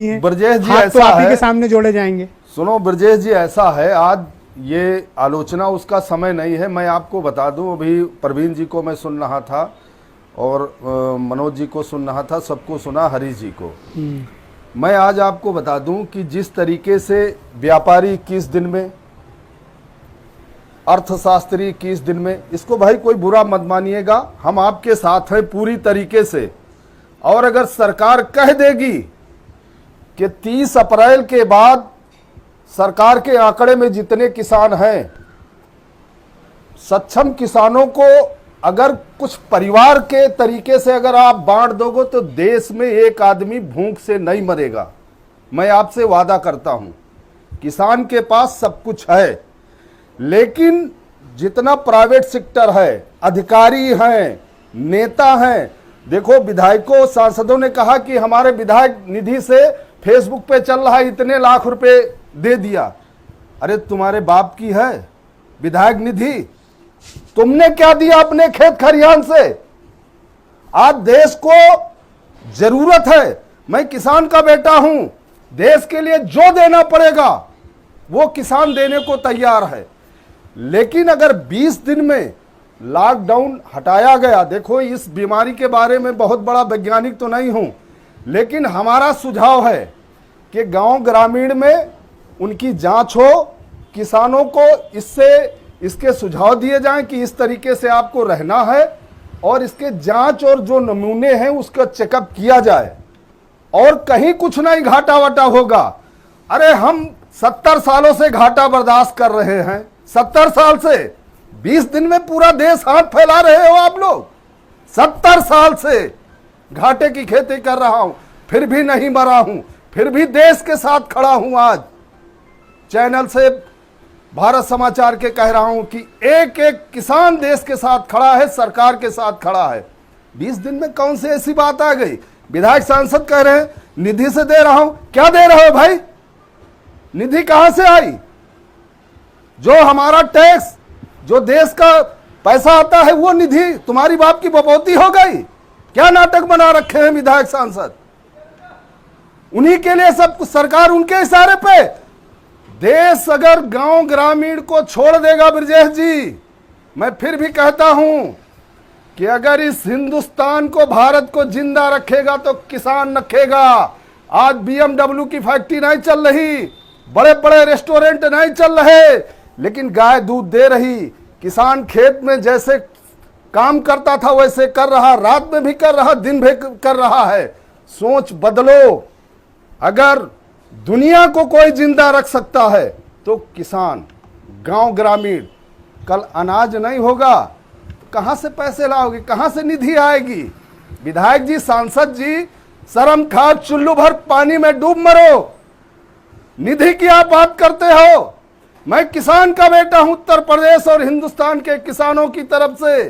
ब्रजेश जी, हाथ तो आप ही के सामने जोड़े जाएंगे। सुनो ब्रजेश जी, ऐसा है, आज ये आलोचना उसका समय नहीं है। मैं आपको बता दूं, अभी प्रवीण जी को मैं सुन रहा था और मनोज जी को सुन रहा था, सबको सुना, हरी जी को। मैं आज आपको बता दूं कि जिस तरीके से व्यापारी 21 दिन में, अर्थशास्त्री 21 दिन में, इसको भाई कोई बुरा मत मानिएगा, हम आपके साथ हैं पूरी तरीके से। और अगर सरकार कह देगी कि 30 अप्रैल के बाद सरकार के आंकड़े में जितने किसान हैं, सक्षम किसानों को अगर कुछ परिवार के तरीके से अगर आप बांट दोगे तो देश में एक आदमी भूख से नहीं मरेगा। मैं आपसे वादा करता हूं, किसान के पास सब कुछ है, लेकिन जितना प्राइवेट सेक्टर है, अधिकारी हैं, नेता हैं, देखो विधायकों सांसदों ने कहा कि हमारे विधायक निधि से फेसबुक पे चल रहा है, इतने लाख रुपए दे दिया। अरे तुम्हारे बाप की है विधायक निधि, तुमने क्या दिया अपने खेत खरियान से? आज देश को जरूरत है, मैं किसान का बेटा हूं, देश के लिए जो देना पड़ेगा वो किसान देने को तैयार है। लेकिन अगर 20 दिन में लॉकडाउन हटाया गया, देखो इस बीमारी के बारे में बहुत बड़ा वैज्ञानिक तो नहीं हूं, लेकिन हमारा सुझाव है कि गांव ग्रामीण में उनकी जांच हो, किसानों को इसके सुझाव दिए जाएं कि इस तरीके से आपको रहना है, और इसके जांच और जो नमूने हैं उसका चेकअप किया जाए, और कहीं कुछ नहीं घाटा वाटा होगा। अरे हम 70 सालों से घाटा बर्दाश्त कर रहे हैं, 70 साल से, 20 दिन में पूरा देश हाथ फैला रहे हो आप लोग। 70 साल से घाटे की खेती कर रहा हूं, फिर भी नहीं मरा हूं, फिर भी देश के साथ खड़ा हूं। आज चैनल से भारत समाचार के कह रहा हूं कि एक एक किसान देश के साथ खड़ा है, सरकार के साथ खड़ा है। 20 दिन में कौन सी ऐसी बात आ गई? विधायक सांसद कह रहे हैं निधि से दे रहा हूं, क्या दे रहे हो भाई? निधि कहां से आई? जो हमारा टैक्स, जो देश का पैसा आता है, वो निधि तुम्हारी बाप की बपौती हो गई? क्या नाटक बना रखे हैं विधायक सांसद? उन्हीं के लिए सब कुछ, सरकार उनके इशारे पे। देश अगर गांव ग्रामीण को छोड़ देगा ब्रजेश जी, मैं फिर भी कहता हूं कि अगर इस हिंदुस्तान को, भारत को जिंदा रखेगा तो किसान रखेगा। आज BMW की फैक्ट्री नहीं चल रही, बड़े बड़े रेस्टोरेंट नहीं चल रहे, लेकिन गाय दूध दे रही। किसान खेत में जैसे काम करता था वैसे कर रहा, रात में भी कर रहा, दिन भी कर रहा है। सोच बदलो। अगर दुनिया को कोई जिंदा रख सकता है तो किसान, गांव ग्रामीण। कल अनाज नहीं होगा तो कहां से पैसे लाओगे, कहां से निधि आएगी? विधायक जी, सांसद जी, शर्म खा, चुल्लू भर पानी में डूब मरो। निधि की आप बात करते हो? मैं किसान का बेटा हूं, उत्तर प्रदेश और हिंदुस्तान के किसानों की तरफ से।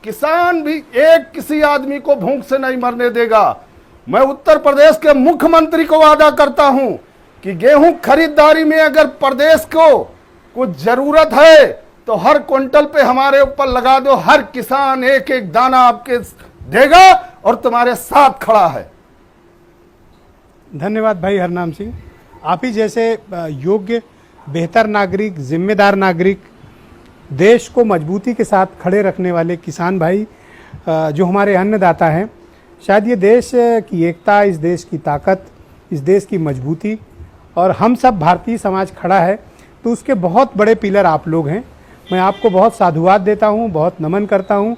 किसान भी एक किसी आदमी को भूख से नहीं मरने देगा। मैं उत्तर प्रदेश के मुख्यमंत्री को वादा करता हूं कि गेहूं खरीदारी में अगर प्रदेश को कुछ जरूरत है तो हर क्विंटल पे हमारे ऊपर लगा दो, हर किसान एक एक दाना आपके देगा और तुम्हारे साथ खड़ा है। धन्यवाद भाई हरनाम सिंह। आप ही जैसे योग्य, बेहतर नागरिक, जिम्मेदार नागरिक, देश को मजबूती के साथ खड़े रखने वाले किसान भाई जो हमारे अन्नदाता हैं, शायद ये देश की एकता, इस देश की ताकत, इस देश की मजबूती, और हम सब भारतीय समाज खड़ा है तो उसके बहुत बड़े पिलर आप लोग हैं। मैं आपको बहुत साधुवाद देता हूँ, बहुत नमन करता हूँ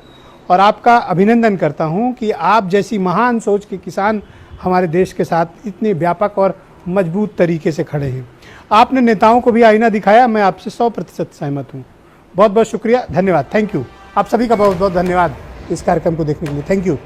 और आपका अभिनंदन करता हूँ कि आप जैसी महान सोच के किसान हमारे देश के साथ इतने व्यापक और मजबूत तरीके से खड़े हैं। आपने नेताओं को भी आईना दिखाया, मैं आपसे 100% सहमत हूँ। बहुत बहुत शुक्रिया, धन्यवाद, थैंक यू। आप सभी का बहुत बहुत धन्यवाद इस कार्यक्रम को देखने के लिए, थैंक यू।